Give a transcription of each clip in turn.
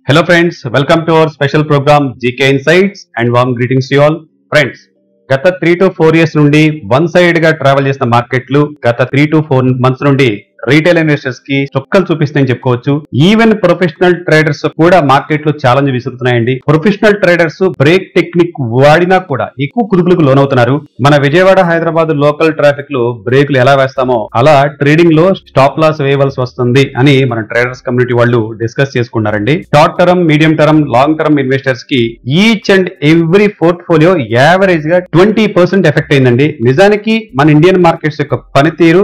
Hello friends, welcome to our special program GK Insights and warm greetings to you all. Friends, గత 3 to 4 years నుండి one side గా travel చేసిన మార్కెట్లు గత 3 to 4 months నుండి retail investors కి చుక్కలు చూపిస్తాయని చెప్పుకోవచ్చు. ఈవెన్ ప్రొఫెషనల్ ట్రేడర్స్ కూడా మార్కెట్ లో ఛాలెంజ్ విసురుతున్నాయండి. ప్రొఫెషనల్ ట్రేడర్స్ బ్రేక్ టెక్నిక్ వాడినా కూడా ఎక్కువ కుదుపులకు లోనవుతున్నారు. మన విజయవాడ హైదరాబాద్ లోకల్ ట్రాఫిక్ లో బ్రేకులు ఎలా వేస్తామో అలా ట్రేడింగ్ లో స్టాప్ లాస్ వేయవలసి వస్తుంది అని మన ట్రేడర్స్ కమ్యూనిటీ వాళ్ళు డిస్కస్ చేసుకున్నారండి. Short term, medium term, long term investors కి each and every portfolio average గా 20% ఎఫెక్ట్ అయిందండి. నిజానికి మన ఇండియన్ మార్కెట్స్ యొక్క పనితీరు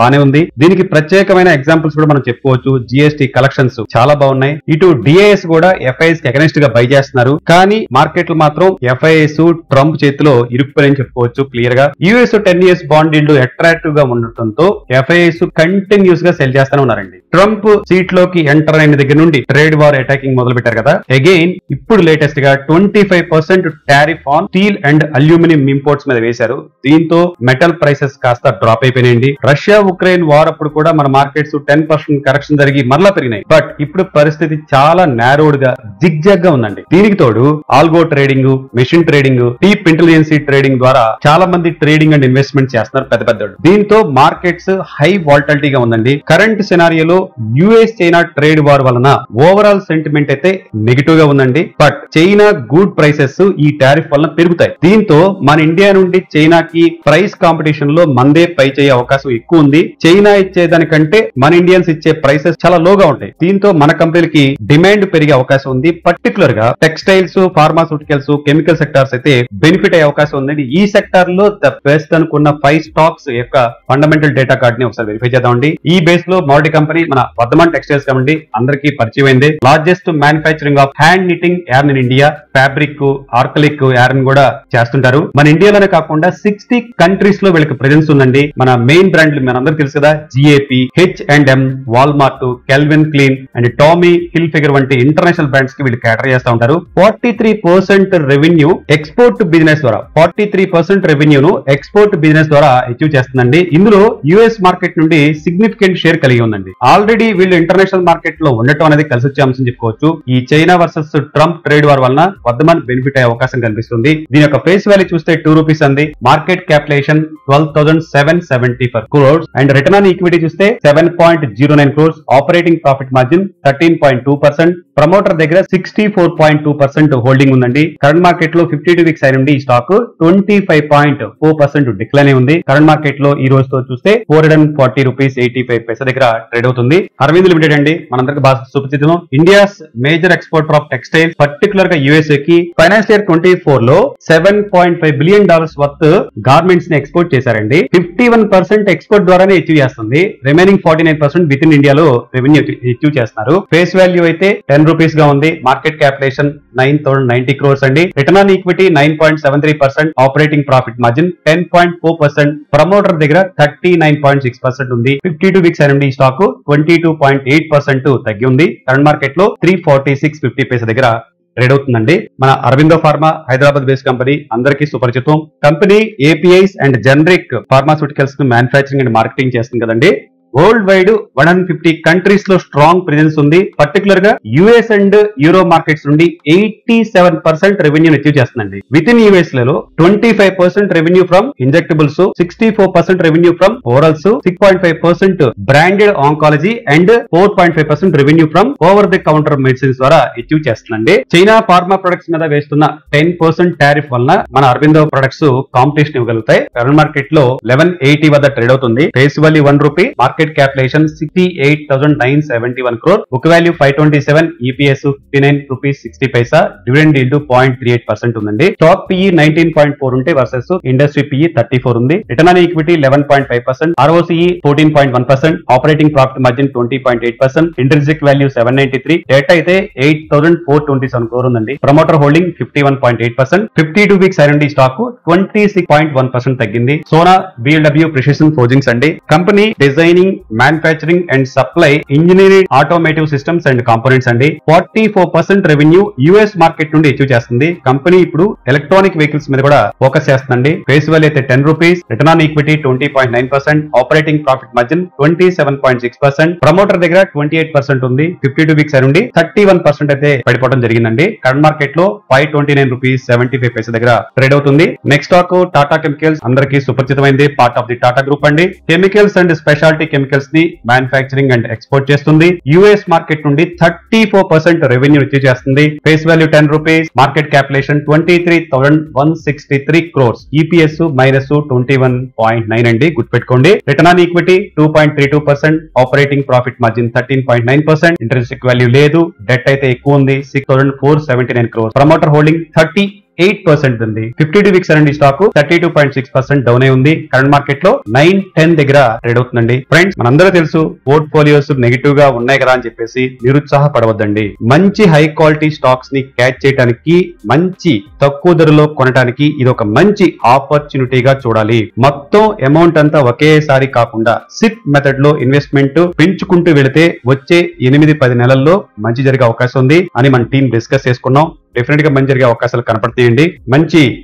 బానే ఉంది. దీనికి ప్రత్యేకమైన ఎగ్జాంపుల్స్ కూడా మనం చెప్పుకోవచ్చు. జిఎస్టీ కలెక్షన్స్ చాలా బాగున్నాయి. ఇటు డిఐఎస్ కూడా ఎఫ్ఐఎస్ కి అగెనిస్ట్ గా బై చేస్తున్నారు. కానీ మార్కెట్లు మాత్రం ఎఫ్ఐఎస్ ట్రంప్ చేతిలో ఇరుక్కుపోయాయని చెప్పుకోవచ్చు క్లియర్ గా. US 10 years bond yield attractive గా ఉండటంతో ఎఫ్ఐఎస్ కంటిన్యూస్ గా సెల్ చేస్తూనే ఉన్నారండి. ట్రంప్ సీట్ లోకి ఎంటర్ అయిన దగ్గర నుండి ట్రేడ్ వార్ అటాకింగ్ మొదలు పెట్టారు కదా. అగైన్ ఇప్పుడు లేటెస్ట్ గా 25% tariff on steel and aluminium imports మీద వేశారు. దీంతో మెటల్ ప్రైసెస్ కాస్త డ్రాప్ అయిపోయినాయండి. రష్యా ఉక్రెయిన్ వార్ అప్పుడు కూడా మన మార్కెట్స్ 10% కరెక్షన్ జరిగి మరలా పెరిగినాయి. బట్ ఇప్పుడు పరిస్థితి చాలా నారోడ్ గా జిగ్జాగ్ గా ఉందండి. దీనికి తోడు algo trading, machine trading, deep intelligence trading ద్వారా చాలా మంది ట్రేడింగ్ అండ్ ఇన్వెస్ట్మెంట్ చేస్తున్నారు పెద్ద పెద్దలు. దీంతో మార్కెట్స్ హై వాలటిలిటీగా ఉందండి. కరెంట్ సినారియోలో యుఎస్ చైనా ట్రేడ్ వార్ వలన ఓవరాల్ సెంటిమెంట్ అయితే నెగిటివ్ గా ఉందండి. బట్ చైనా గూడ్ ప్రైసెస్ ఈ టారిఫ్ వలన పెరుగుతాయి. దీంతో మన ఇండియా నుండి చైనాకి ప్రైస్ కాంపిటీషన్ లో మందే పై చేయ అవకాశం ఎక్కువ ఉంది. చైనా ఇచ్చేదానికంటే మన ఇండియన్స్ ఇచ్చే ప్రైసెస్ చాలా లోగా ఉంటాయి. దీంతో మన కంపెనీలకి డిమాండ్ పెరిగే అవకాశం ఉంది. పర్టికులర్ గా టెక్స్టైల్స్, ఫార్మాస్యూటికల్స్, కెమికల్ సెక్టార్స్ అయితే బెనిఫిట్ అయ్యే అవకాశం ఉందండి. ఈ సెక్టార్ లో ద బెస్ట్ అనుకున్న 5 స్టాక్స్ యొక్క ఫండమెంటల్ డేటా కార్డ్ ని ఒకసారి వెరిఫై చేద్దామండి. ఈ బేస్ లో మారుతి కంపెనీ మన వర్ధమాన్ టెక్స్టైల్స్ కంపెనీ అందరికీ పరిచయం అయింది. Largest manufacturing of hand knitting yarn in India, fabric, acrylic yarn కూడా చేస్తుంటారు. మన ఇండియాలోనే కాకుండా 60 కంట్రీస్ లో వీళ్ళకి ప్రెజెన్స్ ఉందండి. మన మెయిన్ బ్రాండ్లు మనందరికీ తెలుసు కదా, GAP, H&M, Walmart, kelvin clean and Tommy Hilfiger వంటి ఇంటర్నేషనల్ బ్రాండ్స్ కి వీళ్ళు క్యాటర్ చేస్తూ ఉంటారు. 43% రెవెన్యూ ఎక్స్పోర్ట్ బిజినెస్ ద్వారా 43% రెవెన్యూను ఎక్స్పోర్ట్ బిజినెస్ ద్వారా అచీవ్ చేస్తుందండి. ఇందులో యుఎస్ మార్కెట్ నుండి సిగ్నిఫికెంట్ షేర్ కలిగి ఉందండి. ఆల్రెడీ వీళ్ళు ఇంటర్నేషనల్ మార్కెట్ లో ఉండటం అనేది కలిసి వచ్చే అంశం చెప్పుకోవచ్చు. ఈ China versus Trump trade war వలన వర్ధమాన్ బెనిఫిట్ అయ్యే అవకాశం కనిపిస్తుంది. దీని యొక్క ఫేస్ వాల్యూ చూస్తే 2 రూపీస్ అంది. Market capitalisation 12,774 crores and return on equity చూస్తే 7.09 crores. Operating profit margin 13.2%. Promoter దగ్గర 64.2% హోల్డింగ్ ఉందండి. కరెంట్ మార్కెట్ లో 52 వీక్స్ అయిన ఈ స్టాక్ 25.4% డిక్లైన్ అయి ఉంది. కరెంట్ మార్కెట్ లో ఈ రోజుతో చూస్తే 440 రూపీస్ 85 పైసా దగ్గర ట్రేడ్ అవుతుంది. అరవింద్ లిమిటెడ్ అండి, మనందరికి బాగా సుపరిచితం. India's major exporter of textile, particular గా యుఎస్ఏ కి ఫైనాన్షియల్ ఇయర్ 24 లో $7.5 billion వర్త్ గార్మెంట్స్ ని ఎక్స్పోర్ట్ చేశారండి. 51% ఎక్స్పోర్ట్ ద్వారానే అచీవ్ చేస్తుంది. రిమైనింగ్ 49% విత్ ఇన్ ఇండియాలో రెవెన్యూ అచీవ్ చేస్తున్నారు. ఫేస్ వాల్యూ అయితే 10 రూపీస్ గా ఉంది. మార్కెట్ క్యాపిటలైజేషన్ 9,090 crores అండి. Return on equity 9.73%. Operating profit margin 10.4%. Promoter దగ్గర 39.6% ఉంది. 52 వీక్స్ అయిన ఈ స్టాక్ 22.8% తగ్గి ఉంది. కరెంట్ మార్కెట్ లో 346.50 పైసా దగ్గర ట్రేడ్ అవుతుందండి. మన Aurobindo pharma Hyderabad based company అందరికీ సుపరిచితం. Company APIs and generic pharmaceuticals ను మ్యానుఫ్యాక్చరింగ్ అండ్ మార్కెటింగ్ చేస్తుంది కదండి. వరల్డ్ వైడ్ 150 కంట్రీస్ లో స్ట్రాంగ్ ప్రెజెన్స్ ఉంది. పర్టికులర్ గా యుఎస్ అండ్ యూరో మార్కెట్స్ నుండి 87% రెవెన్యూ అచీవ్ చేస్తుందండి. విత్ ఇన్ యుఎస్ లలో 25% revenue from injectables, 64% revenue from orals, 6.5% branded oncology and 4.5% revenue from over the counter medicines ద్వారా achieve చేస్తుందండి. China pharma products మీద వేస్తున్న 10% tariff వలన మన అరవిందో ప్రొడక్ట్స్ కాంపిటీషన్ ఇవ్వగలుగుతాయి. కరెంట్ మార్కెట్ లో 1180 వద్ద ట్రేడ్ అవుతుంది. Face value 1 rupee. Market capitalisation 68,971 crore. Book value 527. EPS 59 rupees 60 paisa. Dividend yield 0.38% ఉందండి. స్టాక్ పిఈ 19.4 ఉంటే వర్సెస్ ఇండస్ట్రీ పిఈ 34 ఉంది. Return on equity 11.5%. ROCE 14.1%. Operating profit margin 20.8%. Intrinsic value 793. Data అయితే 8,427 crore ఉందండి. Promoter holding 51.8%. 52 weeks అయిన stock 26.1% తగ్గింది. Sona BLW precision forgings అండి. Company designing, making, manufacturing and supply, engineering, automotive systems and components అండి. 44% revenue US market నుండి achieve చేస్తుంది. Company ఇప్పుడు electronic vehicles మీద కూడా ఫోకస్ చేస్తుందండి. ఫేస్ వాల్యూ అయితే ₹10, return on equity 20.9%, operating profit margin 27.6%, promoter దగ్గర 28% ఉంది. 52 వీక్స్ నుండి 31% అయితే పడిపోవడం జరిగిందండి. కరెంట్ మార్కెట్ లో ₹529.75 దగ్గర ట్రేడ్ అవుతుంది. నెక్స్ట్ స్టాక్ టాటా కెమికల్స్, అందరికీ సుపరిచితమైంది, part of the Tata group అండి. కెమికల్స్ అండ్ స్పెషాలిటీ కెమికల్స్ ని మ్యానుఫ్యాక్చరింగ్ అండ్ ఎక్స్పోర్ట్ చేస్తుంది. యుఎస్ మార్కెట్ నుండి 34% రెవెన్యూ అచీవ్ చేస్తుంది. Face value ₹10, market capitalisation 23,163 crores, EPS -21.9 అండి, గుర్తుపెట్టుకోండి. Return on equity 2.32%, operating profit margin 13.9%, interest value లేదు, డెట్ అయితే ఎక్కువ ఉంది, 6,479 crores, ప్రమోటర్ హోల్డింగ్ 38% ఉంది. 52 వీక్స్ అండి, స్టాక్ 32.6% డౌన్ అయి ఉంది. కరెంట్ మార్కెట్ లో 910 దగ్గర ట్రేడ్ అవుతుందండి. ఫ్రెండ్స్, మనందరూ తెలుసు పోర్ట్ఫోలియోస్ నెగిటివ్ గా ఉన్నాయి కదా అని చెప్పేసి నిరుత్సాహపడవద్దండి. మంచి హై క్వాలిటీ స్టాక్స్ ని క్యాచ్ చేయడానికి, మంచి తక్కువ ధరలో కొనడానికి ఇది ఒక మంచి ఆపర్చునిటీగా చూడాలి. మొత్తం అమౌంట్ అంతా ఒకేసారి కాకుండా సిప్ మెథడ్ లో ఇన్వెస్ట్మెంట్ పెంచుకుంటూ వెళితే వచ్చే 8-10 నెలల్లో మంచి జరిగే అవకాశం ఉంది అని మన టీం డిస్కస్ చేసుకున్నాం. డెఫినెట్ గా మంచి జరిగే అవకాశాలు కనపడతాయండి.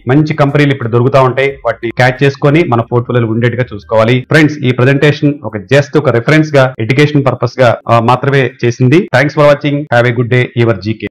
మంచి కంపెనీలు ఇప్పుడు దొరుకుతా ఉంటాయి. వాటిని క్యాచ్ చేసుకొని మన పోర్ట్ఫోలియోలో ఉండేట్టుగా చూసుకోవాలి. ఫ్రెండ్స్, ఈ ప్రెజెంటేషన్ జస్ట్ ఒక రిఫరెన్స్ గా, ఎడ్యుకేషన్ పర్పస్ గా మాత్రమే చేసింది. Thanks for watching. Have a good day. Your GK.